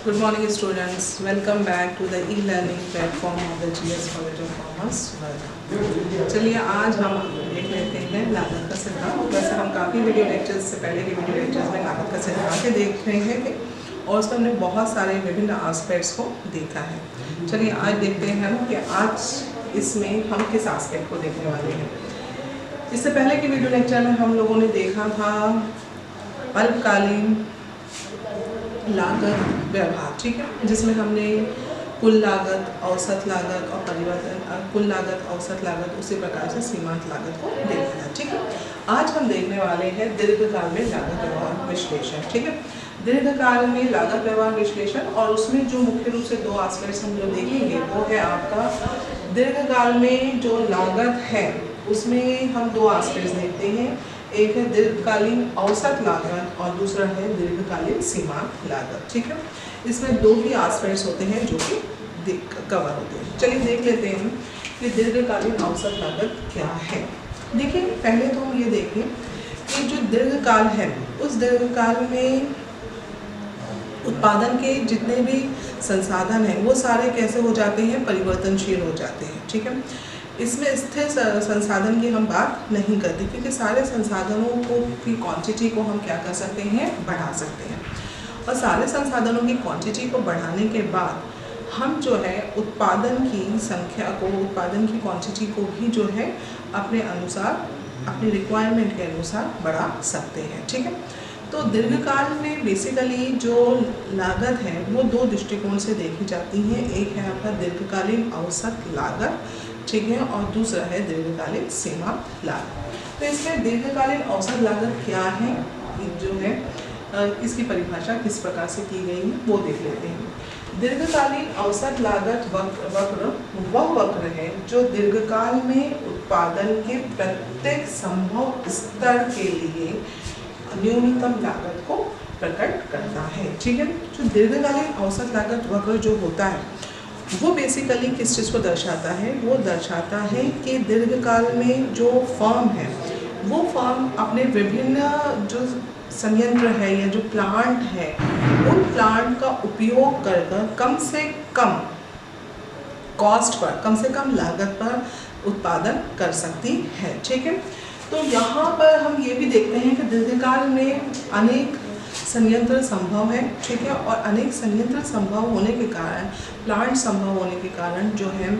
Good morning students, welcome back to the e-learning platform of the GS College of Commerce Wardha. चलिए आज हम देख लेते हैं लागत का सिद्धांत। वैसे हम काफ़ी वीडियो लेक्चर्स से पहले के वीडियो लेक्चर्स में लागत का सिद्धांत देख रहे थे और उसमें हमने बहुत सारे विभिन्न एस्पेक्ट्स को देखा है। चलिए आज देखते हैं हम कि आज इसमें हम किस एस्पेक्ट को देखने वाले हैं। इससे पहले के वीडियो लेक्चर में हम लोगों ने देखा था अल्पकालीन लागत व्यवहार, ठीक है, जिसमें हमने कुल लागत, औसत लागत और परिवर्तन कुल लागत, औसत लागत, उसी प्रकार से सीमांत लागत को देखना है, ठीक है। आज हम देखने वाले हैं दीर्घकाल में लागत व्यवहार विश्लेषण, ठीक है। दीर्घकाल में लागत व्यवहार विश्लेषण और उसमें जो मुख्य रूप से दो एस्पेक्ट्स हम जो देखेंगे वो है आपका दीर्घकाल में जो लागत है उसमें हम दो एस्पेक्ट्स देखते हैं। एक है दीर्घकालीन औसत लागत और दूसरा है दीर्घकालीन सीमांत लागत, ठीक है। इसमें दो ही एस्पेक्ट्स होते हैं जो कि कवर होते हैं। चलिए देख लेते हैं कि दीर्घकालीन औसत लागत क्या है। देखिए पहले तो हम ये देखें कि जो दीर्घकाल है उस दीर्घकाल में उत्पादन के जितने भी संसाधन हैं वो सारे कैसे हो जाते हैं, परिवर्तनशील हो जाते हैं, ठीक है। इसमें स्थिर संसाधन की हम बात नहीं करते क्योंकि सारे संसाधनों को की क्वांटिटी को हम क्या कर सकते हैं, बढ़ा सकते हैं। और सारे संसाधनों की क्वांटिटी को बढ़ाने के बाद हम जो है उत्पादन की संख्या को, उत्पादन की क्वांटिटी को भी जो है अपने अनुसार, अपने रिक्वायरमेंट के अनुसार बढ़ा सकते हैं, ठीक है। तो दीर्घकाल में बेसिकली जो लागत है वो दो दृष्टिकोण से देखी जाती है। एक है आपका दीर्घकालीन औसत लागत, ठीक है, और दूसरा है दीर्घकालीन सीमांत लागत। तो इसमें दीर्घकालीन औसत लागत क्या है, जो है इसकी परिभाषा किस प्रकार से की गई है वो देख लेते हैं। दीर्घकालीन औसत लागत वक्र वह वक्र है जो दीर्घकाल में उत्पादन के प्रत्येक संभव स्तर के लिए न्यूनतम लागत को प्रकट करता है, ठीक है। जो दीर्घकालीन औसत लागत वक्र जो होता है वो बेसिकली किस चीज़ को दर्शाता है, वो दर्शाता है कि दीर्घकाल में जो फर्म है वो फर्म अपने विभिन्न जो संयंत्र है या जो प्लांट है उन प्लांट का उपयोग कर कम से कम कॉस्ट पर, कम से कम लागत पर उत्पादन कर सकती है, ठीक है। तो यहाँ पर हम ये भी देखते हैं कि दीर्घकाल में अनेक संयंत्र संभव है, ठीक है, और अनेक संयंत्र संभव होने के कारण, प्लांट संभव होने के कारण जो है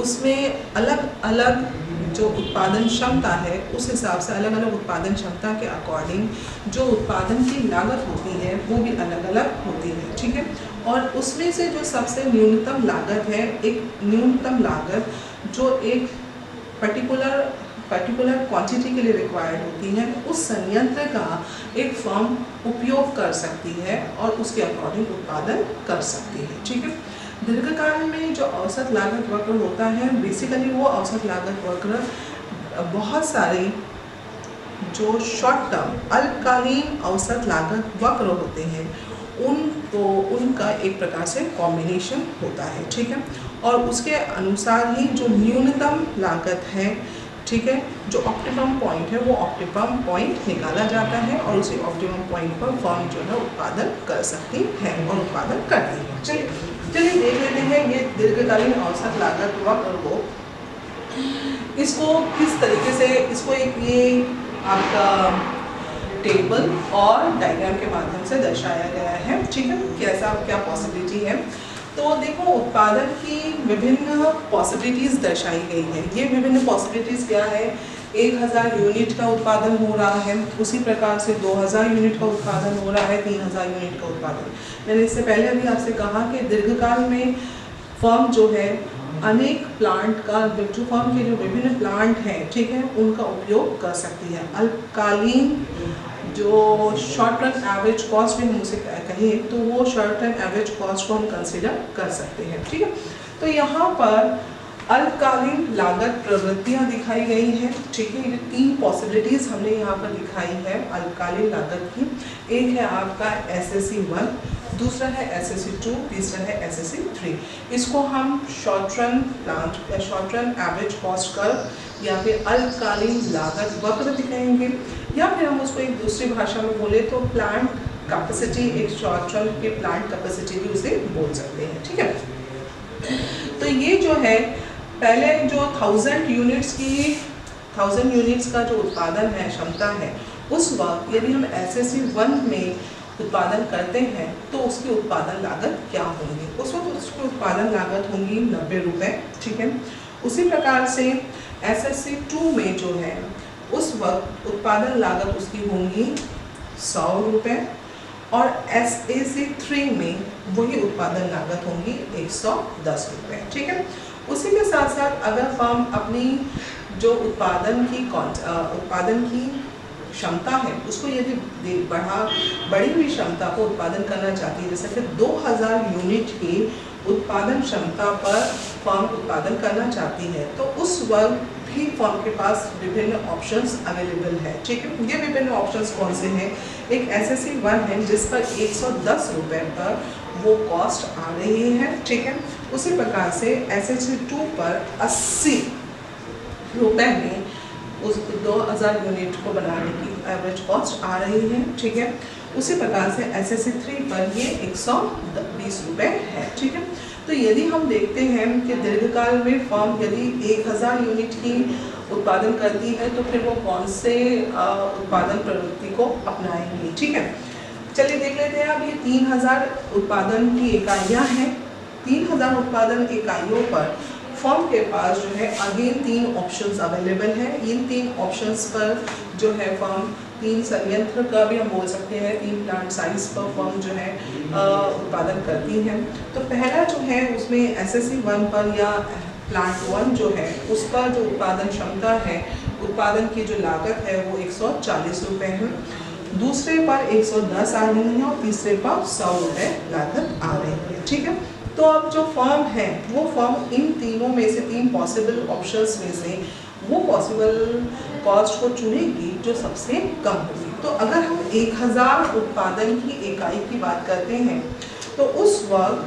उसमें अलग अलग जो उत्पादन क्षमता है उस हिसाब से अलग अलग उत्पादन क्षमता के अकॉर्डिंग जो उत्पादन की लागत होती है वो भी अलग अलग होती है, ठीक है। और उसमें से जो सबसे न्यूनतम लागत है, एक न्यूनतम लागत जो एक पर्टिकुलर क्वांटिटी के लिए रिक्वायर्ड होती है, उस संयंत्र का एक फर्म उपयोग कर सकती है और उसके अकॉर्डिंग उत्पादन कर सकती है, ठीक है। दीर्घकाल में जो औसत लागत वक्र होता है बेसिकली वो औसत लागत वक्र बहुत सारे जो शॉर्ट टर्म अल्पकालीन औसत लागत वक्र होते हैं उनका एक प्रकार से कॉम्बिनेशन होता है, ठीक है। और उसके अनुसार ही जो न्यूनतम लागत है, ठीक है, जो ऑप्टिमम पॉइंट है वो ऑप्टिमम पॉइंट निकाला जाता है और उसी ऑप्टिमम पॉइंट पर फर्म जो है उत्पादन कर सकती है और उत्पादन करती है। चलिए देख लेते हैं ये दीर्घकालीन औसत लागत वक्र को, इसको किस तरीके से, इसको एक ये आपका टेबल और डायग्राम के माध्यम से दर्शाया गया है, ठीक है। कैसा क्या पॉसिबिलिटी है, तो देखो उत्पादन की विभिन्न पॉसिबिलिटीज़ दर्शाई गई है। ये विभिन्न पॉसिबिलिटीज़ क्या है, 1000 यूनिट का उत्पादन हो रहा है, उसी प्रकार से 2000 यूनिट का उत्पादन हो रहा है, 3000 यूनिट का उत्पादन। मैंने इससे पहले अभी आपसे कहा कि दीर्घकाल में फर्म जो है अनेक प्लांट का, जो फर्म के जो विभिन्न प्लांट हैं, ठीक है, उनका उपयोग कर सकती है। अल्पकालीन जो शॉर्ट टर्म एवरेज कॉस्ट भी हम उसे कहें तो वो शॉर्ट टर्म एवरेज कॉस्ट को हम कंसिडर कर सकते हैं, ठीक है। तो यहाँ पर अल्पकालीन लागत प्रवृत्तियाँ दिखाई गई हैं, ठीक है। ये तीन पॉसिबिलिटीज़ हमने यहाँ पर दिखाई है अल्पकालीन लागत की। एक है आपका SSC 1, दूसरा है SSC 2, तीसरा है SSC 3। इसको हम शॉर्ट रन प्लांट या short run average cost curve या फिर अल्पकालीन लागत वक्र दिखाएंगे, या फिर हम उसको एक दूसरी भाषा में बोले तो प्लांट कैपेसिटी, एक शॉर्ट टर्म के प्लांट कैपेसिटी भी उसे बोल सकते हैं, ठीक है। तो ये जो है पहले जो 1000 यूनिट्स का जो उत्पादन है, क्षमता है, उस वक्त यदि हम SSC 1 में उत्पादन करते हैं तो उसकी उत्पादन लागत क्या होगी? उस वक्त उसकी उत्पादन लागत होंगी 90 रुपये, ठीक है। उसी प्रकार से SSC 2 में जो है उस वक्त उत्पादन लागत उसकी होंगी 100 रुपये और SAC 3 में वही उत्पादन लागत होंगी 110 रुपये, ठीक है। उसी के साथ साथ अगर फर्म अपनी जो उत्पादन की क्षमता है उसको यदि बड़ी हुई क्षमता को उत्पादन करना चाहती है, जैसे कि 2000 यूनिट की उत्पादन क्षमता पर फर्म उत्पादन करना चाहती है, तो उस वक्त भी फर्म के पास विभिन्न ऑप्शंस अवेलेबल है, ठीक है। ये विभिन्न ऑप्शंस कौन से हैं? एक SSC 1 है जिस पर 110 रुपये पर वो कॉस्ट आ रही है, ठीक है। उसी प्रकार से SSC 2 पर 80 रुपये में उस 2000 यूनिट को बनाने की एवरेज कॉस्ट आ रही है, ठीक है। उसी प्रकार से SSC 3 पर ये 120 रुपये है, ठीक है। तो यदि हम देखते हैं कि दीर्घकाल में फर्म यदि 1000 यूनिट की उत्पादन करती है तो फिर वो कौन से उत्पादन प्रवृत्ति को अपनाएंगी, ठीक है। चलिए देख लेते हैं। अब ये 3000 उत्पादन की इकाइयाँ हैं। 3000 उत्पादन इकाइयों पर फर्म के पास जो है अगेन 3 ऑप्शंस अवेलेबल हैं। इन 3 ऑप्शंस पर जो है फर्म 3 संयंत्र का भी हम बोल सकते हैं, 3 प्लांट साइज पर फर्म जो है उत्पादन करती है। तो पहला जो है उसमें SSC 1 पर या प्लांट 1 जो है उसका जो उत्पादन क्षमता है, उत्पादन की जो लागत है वो 140 रुपये है। दूसरे पर 110 आ रही है और तीसरे पर 100 रुपये लागत आ रही है, ठीक है। तो अब जो फर्म है वो फर्म इन तीनों में से 3 पॉसिबल ऑप्शंस में से वो पॉसिबल कॉस्ट को चुनेगी जो सबसे कम होगी। तो अगर हम 1000 उत्पादन की इकाई की बात करते हैं तो उस वक्त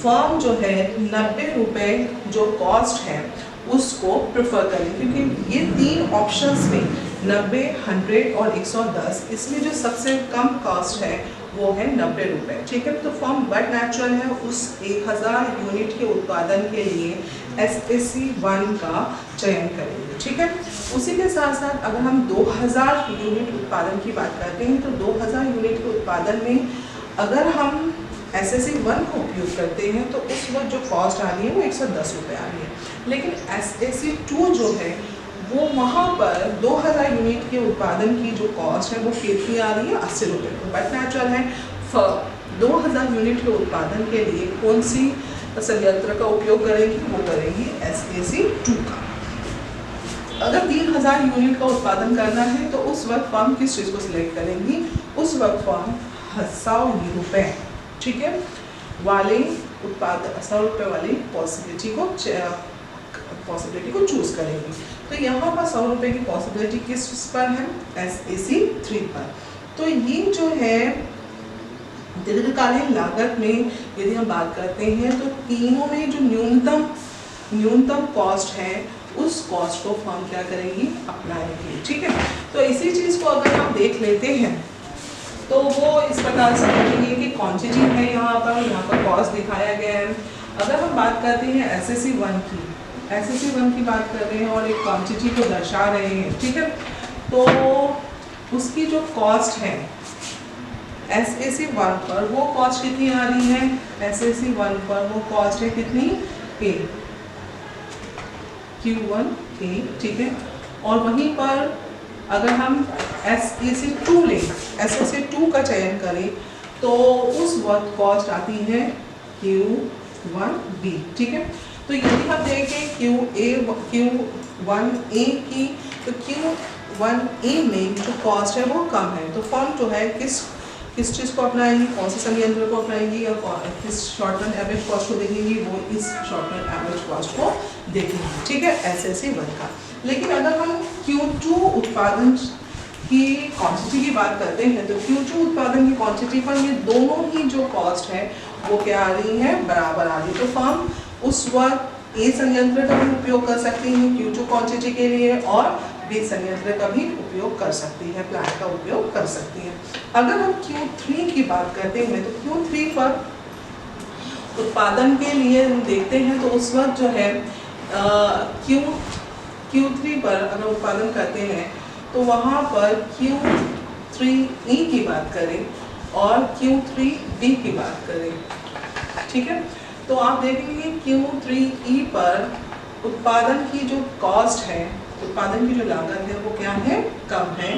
फर्म जो है 90 रुपये जो कॉस्ट है उसको प्रेफर करें, क्योंकि ये 3 ऑप्शंस में 90, 100 और 110, इसमें जो सबसे कम कॉस्ट है वो है 90 रुपये, ठीक है। तो फर्म बट नेचुरल है उस 1000 यूनिट के उत्पादन के लिए SSC 1 का चयन करेंगे, ठीक है। उसी के साथ साथ अगर हम 2000 यूनिट उत्पादन की बात करते हैं तो 2000 यूनिट के उत्पादन में अगर हम SSC 1 का उपयोग करते हैं तो उस वक्त जो कॉस्ट आ रही है वो 110 रुपये आ रही है। लेकिन SSC 2 जो है वो वहाँ पर 2000 यूनिट के उत्पादन की जो कॉस्ट है वो कितनी आ रही है? 80 रुपये। तो बट नेचुरल है 2000 यूनिट के उत्पादन के लिए कौन सी संयंत्र का उपयोग करेंगी? वो करेंगी SSC 2 का। अगर 3000 यूनिट का उत्पादन करना है तो उस वक्त फर्म किस चीज़ को सिलेक्ट करेंगी? उस वक्त फर्म 100 रुपये, ठीक है, वाले उत्पादन 100 रुपये वाली पॉसिबिलिटी को चूज करेंगी। तो यहाँ पर 100 रुपये की पॉसिबिलिटी किस पर है? SSC 3 पर। तो ये जो है दीर्घकालीन लागत में यदि हम बात करते हैं तो तीनों में जो न्यूनतम कॉस्ट है उस कॉस्ट को फर्म क्या करेगी? अपनाएगी, ठीक है। तो इसी चीज़ को अगर हम देख लेते हैं तो वो इस प्रकार से देखेंगे कि क्वांटिटी है यहाँ पर कॉस्ट दिखाया गया है। अगर हम बात करते हैं SSC 1 की, SSC 1 की बात कर रहे हैं और एक क्वांटिटी को दर्शा रहे हैं, ठीक है। तो उसकी जो कॉस्ट है SSC 1 पर वो कॉस्ट कितनी आ रही है? SSC 1 पर वो कॉस्ट है कितनी? Q1A, ठीक है। और वहीं पर अगर हम SSC 2 लें, SSC 2 का चयन करें तो उस वक्त कॉस्ट आती है Q1B, ठीक है। तो यदि हम देखें Q1A की, तो Q1A में जो कॉस्ट है वो कम है। तो फर्म जो है किस चीज़ को अपनाएंगी? कौन से संयंत्र को अपनाएंगी या किस शॉर्ट टर्म एवरेज कॉस्ट को देखेंगी? वो इस शॉर्ट टर्म एवरेज कॉस्ट को देखेंगे, ठीक है, SSC 1 का। लेकिन अगर हम Q2 उत्पादन की क्वांटिटी की बात करते हैं तो Q2 उत्पादन की क्वांटिटी पर ये दोनों ही जो कॉस्ट है वो क्या आ रही है? बराबर आ रही है। तो फर्म उस वक्त A संयंत्र का भी उपयोग कर सकती हैं Q2 क्वांटिटी के लिए और बीज संयंत्र का भी उपयोग कर सकती है, प्लांट का उपयोग कर सकती है। अगर हम Q3 की बात करते हैं तो Q3 पर उत्पादन के लिए देखते हैं तो उस वक्त जो है Q3 पर अगर उत्पादन करते हैं तो वहाँ पर Q3E की बात करें और Q3B की बात करें, ठीक है। तो आप देखेंगे Q3E पर उत्पादन की जो कॉस्ट है, उत्पादन की जो लागत है वो क्या है, कम है।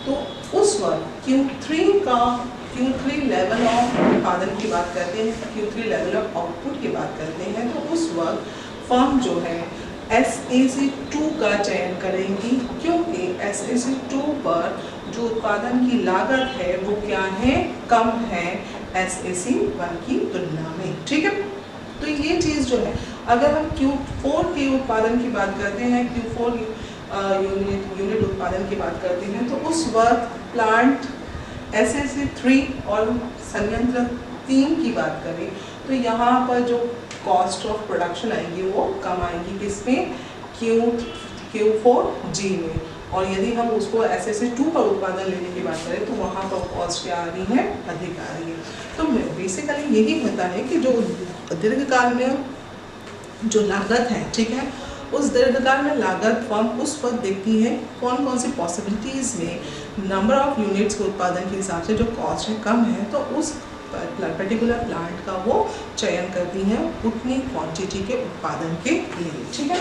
तो उस वक्त Q3 लेवल ऑफ उत्पादन की बात करते हैं, Q3 लेवल ऑफ आउटपुट की बात करते हैं, तो उस वक्त फर्म जो है SAC2 का चयन करेंगी, क्योंकि SAC2 पर जो उत्पादन की लागत है वो क्या है, कम है SAC1 की तुलना में, ठीक है। तो ये चीज़ जो है, अगर हम Q4 के उत्पादन की बात करते हैं, Q4 यूनिट उत्पादन की बात करते हैं, तो उस वक्त प्लांट SAC3 और संयंत्र 3 की बात करें तो यहाँ पर जो कॉस्ट ऑफ प्रोडक्शन आएगी वो कम आएगी, किसमें, Q4G में। और यदि हम उसको SAC2 पर उत्पादन लेने की बात करें तो वहाँ पर कॉस्ट क्या आ रही है, अधिक आ रही है। तो बेसिकली यही होता है कि जो दीर्घकाल में जो लागत है, ठीक है, उस दीर्घकाल में लागत फर्म उस वक्त देखती है कौन कौन सी पॉसिबिलिटीज़ में नंबर ऑफ यूनिट्स के उत्पादन के हिसाब से जो कॉस्ट है कम है, तो उस पर्टिकुलर प्लांट का वो चयन करती हैं उतनी क्वांटिटी के उत्पादन के लिए, ठीक है।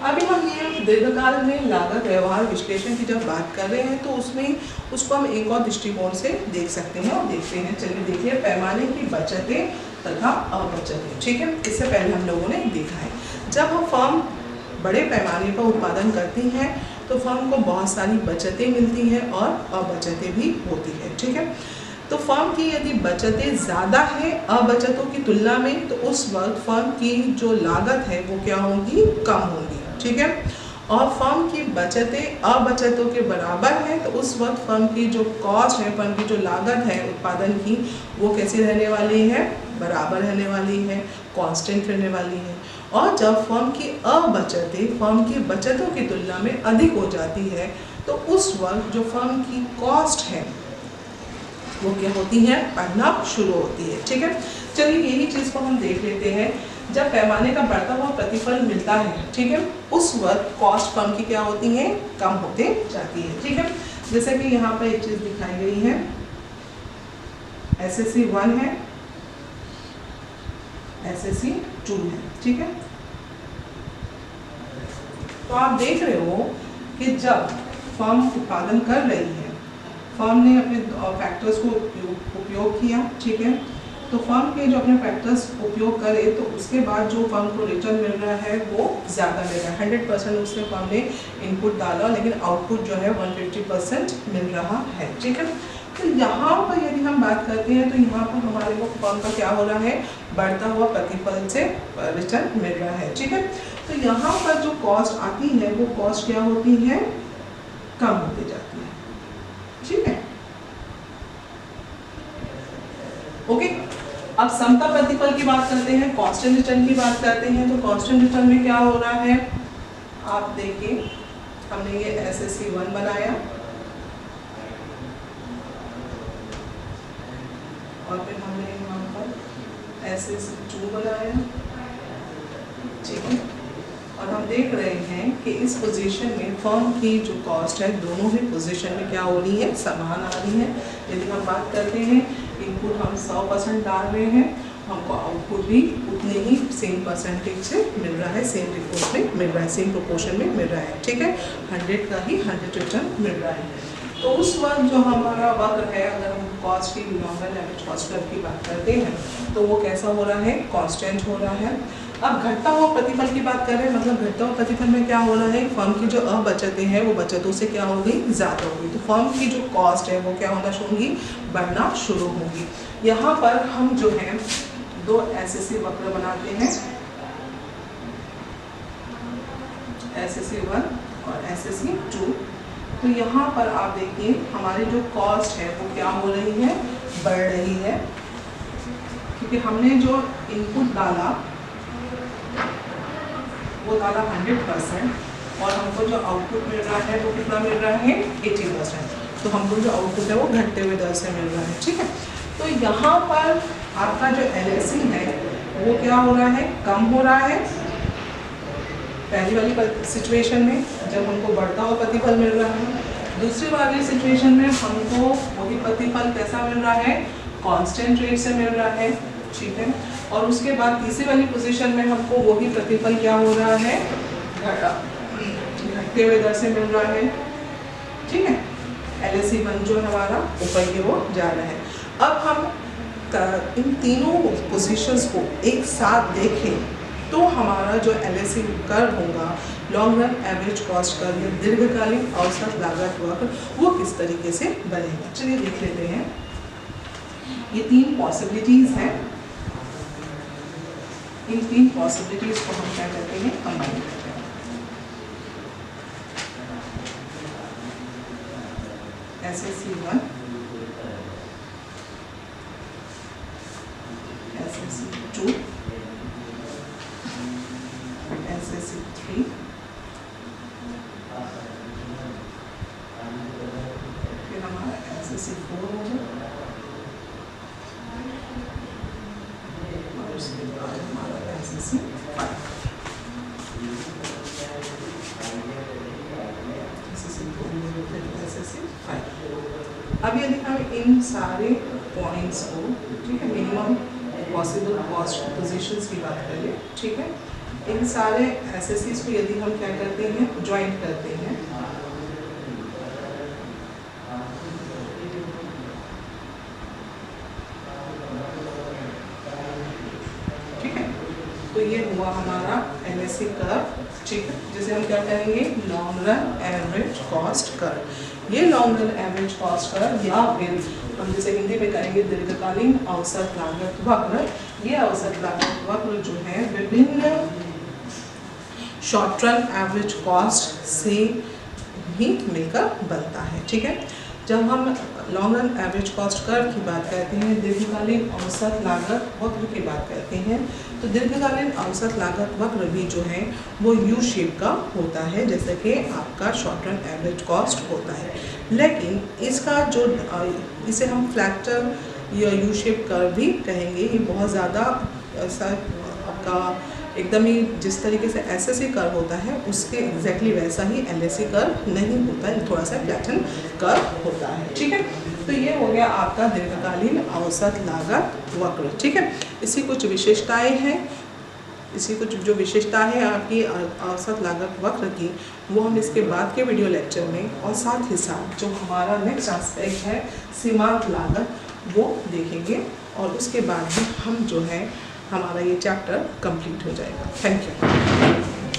अभी हम ये दीर्घकाल में लागत व्यवहार विश्लेषण की जब बात कर रहे हैं तो उसमें उसको हम एक और दृष्टिकोण से देख सकते हैं और देखते हैं। चलिए देखिए, पैमाने की बचतें तथा अबचतें, ठीक है। इससे पहले हम लोगों ने देखा है जब हम फर्म बड़े पैमाने पर उत्पादन करती हैं तो फर्म को बहुत सारी बचतें मिलती हैं और अबचतें भी होती है, ठीक है। तो फर्म की यदि बचतें ज़्यादा है अबचतों की तुलना में तो उस वक्त फर्म की जो लागत है वो क्या होगी, कम होगी, ठीक है। और फर्म की बचतें अबचतों के बराबर है तो उस वक्त फर्म की जो कॉस्ट है, फर्म की जो लागत है उत्पादन की, वो कैसी रहने वाली है, बराबर रहने वाली है, कांस्टेंट रहने वाली है। और जब फर्म की अबचतें फर्म की बचतों की तुलना में अधिक हो जाती है तो उस वक्त जो फर्म की कॉस्ट है वो क्या होती है, बढ़ना शुरू होती है, ठीक है। चलिए यही चीज़ को हम देख लेते हैं। जब पैमाने का बढ़ता हुआ प्रतिफल मिलता है, ठीक है, उस वक्त कॉस्ट फर्म की क्या होती है, कम होते जाती है, ठीक है। जैसे कि यहाँ पर एक चीज़ दिखाई गई है, SAC1 है, SAC2 है, ठीक है। तो आप देख रहे हो कि जब फर्म उत्पादन कर रही है, फर्म ने अपने फैक्टर्स को उपयोग किया, ठीक है, तो फर्म के जो अपने फैक्टर्स उपयोग करे तो उसके बाद जो फर्म को रिटर्न मिल रहा है वो ज़्यादा मिल रहा है। 100% उसने फर्म ने इनपुट डाला लेकिन आउटपुट जो है 150% मिल रहा है, ठीक है। तो यहाँ पर यदि हम बात करते हैं तो यहाँ पर हमारे को फर्म का क्या हो रहा है, बढ़ता हुआ प्रतिफल से रिटर्न मिल रहा है, ठीक है। तो यहाँ पर जो कॉस्ट आती है वो कॉस्ट क्या होती है, कम होती जाती है, ठीक है, ओके। अब समता प्रतिफल की बात करते हैं, कांस्टेंट रिटर्न की बात करते हैं। तो कांस्टेंट रिटर्न में क्या हो रहा है, आप देखिए, हमने ये SAC1 बनाया और फिर हमने यहाँ पर SAC2 बनाया, ठीक है। और हम देख रहे हैं कि इस पोजीशन में फर्म की जो कॉस्ट है दोनों ही पोजीशन में क्या हो रही है, समान आ रही है। यदि हम बात करते हैं इनपुट हम 100% डाल रहे हैं, हमको आउटपुट भी उतने ही सेम परसेंटेज से मिल रहा है, सेम रिपोर्ट में मिल रहा है, सेम प्रोपोर्शन में मिल रहा है, ठीक है। 100 का ही 100 रिटर्न मिल रहा है। तो उस वक्त जो हमारा वक्र है, अगर हम कॉस्ट की लॉन्गर एवरेज कॉस्ट कर्व की बात करते हैं तो वो कैसा हो रहा है, कांस्टेंट हो रहा है। अब घटता हुआ प्रतिफल की बात करें, मतलब घटता हुआ प्रतिफल में क्या हो रहा है, फर्म की जो अबचतें हैं वो बचतों से क्या होगी, ज़्यादा होगी। तो फर्म की जो कॉस्ट है वो क्या होना शुरू होगी, बढ़ना शुरू होगी। यहाँ पर हम जो है दो SAC वक्र बनाते हैं, SAC1 और SAC2। तो यहाँ पर आप देखिए हमारी जो कॉस्ट है वो क्या हो रही है, बढ़ रही है, क्योंकि हमने जो इनपुट डाला वो डाला 100%, और हमको जो आउटपुट मिल रहा है वो कितना मिल रहा है 80%। तो हमको जो आउटपुट है वो घटते हुए दर से मिल रहा है, ठीक है। तो यहाँ पर आपका जो LSE है वो क्या हो रहा है, कम हो रहा है पहली वाली सिचुएशन में जब हमको बढ़ता हुआ प्रतिफल मिल रहा है। दूसरी वाली सिचुएशन में हमको वही प्रतिफल कैसा मिल रहा है, कांस्टेंट रेट से मिल रहा है, ठीक है। और उसके बाद तीसरी वाली पोजीशन में हमको वही प्रतिफल क्या हो रहा है, घटते हुए दर से मिल रहा है, ठीक है। LSE 1 जो हमारा ऊपर की ओर जा रहा है। अब हम इन तीनों पोजीशंस को एक साथ देखें तो हमारा जो LSE कर्व होगा, long run average cost curve या दीर्घकालीन औसत लागत वक्र, वो किस तरीके से बनेगा। चलिए देख लेते हैं। ये 3 पॉसिबिलिटीज हैं। इन 3 पॉसिबिलिटीज को हम क्या करते हैं, कंबाइन करते हैं। SSE 1, SSE 2, SSE 3, फिर हमारा SSE 4 होगा और उसके बाद हमारा SSE 5। SSE 4 फिर SSE 5। अब यदि हम इन सारे पॉइंट्स को, ठीक है, मिनिमम पॉसिबल कॉस्ट पोजीशंस की बात करें, ठीक है, इन सारे SSEs को यदि हम क्या करते हैं, ज्वाइंट करते हैं, ठीक है, तो ये हुआ हमारा LSE कर्व, ठीक है, जिसे हम क्या कहेंगे, long run average cost curve. ये long run average cost curve या फिर हम जैसे हिंदी में कहेंगे दीर्घकालीन औसत लागत वक्र, ये औसत लागत वक्र जो है विभिन्न शॉर्ट रन एवरेज कॉस्ट से ही मिलकर बनता है, ठीक है। जब हम long run average cost curve की बात करते हैं, दीर्घकालीन औसत लागत वक्र की बात करते हैं, तो दीर्घकालीन औसत लागत वक्र भी जो है वो यू शेप का होता है, जैसे कि आपका शॉर्ट रन एवरेज कॉस्ट होता है। लेकिन इसका जो इसे हम फ्लैक्टर या यू शेप कर्व भी कहेंगे, ये बहुत ज़्यादा ऐसा आपका एकदम ही जिस तरीके से SSE कर्व होता है उसके एग्जैक्टली वैसा ही LSE कर्व नहीं होता है, थोड़ा सा फ्लैटन कर्व होता है, ठीक है। तो ये हो गया आपका दीर्घकालीन औसत लागत वक्र, ठीक है। इसी कुछ विशेषताएं हैं, इसी कुछ जो विशेषता है आपकी औसत लागत वक्र की, वो हम इसके बाद के वीडियो लेक्चर में और साथ ही साथ जो हमारा नेक्स्ट एस्पेक्ट है सीमांत लागत, वो देखेंगे और उसके बाद भी हम जो है हमारा ये चैप्टर कंप्लीट हो जाएगा। Thank you.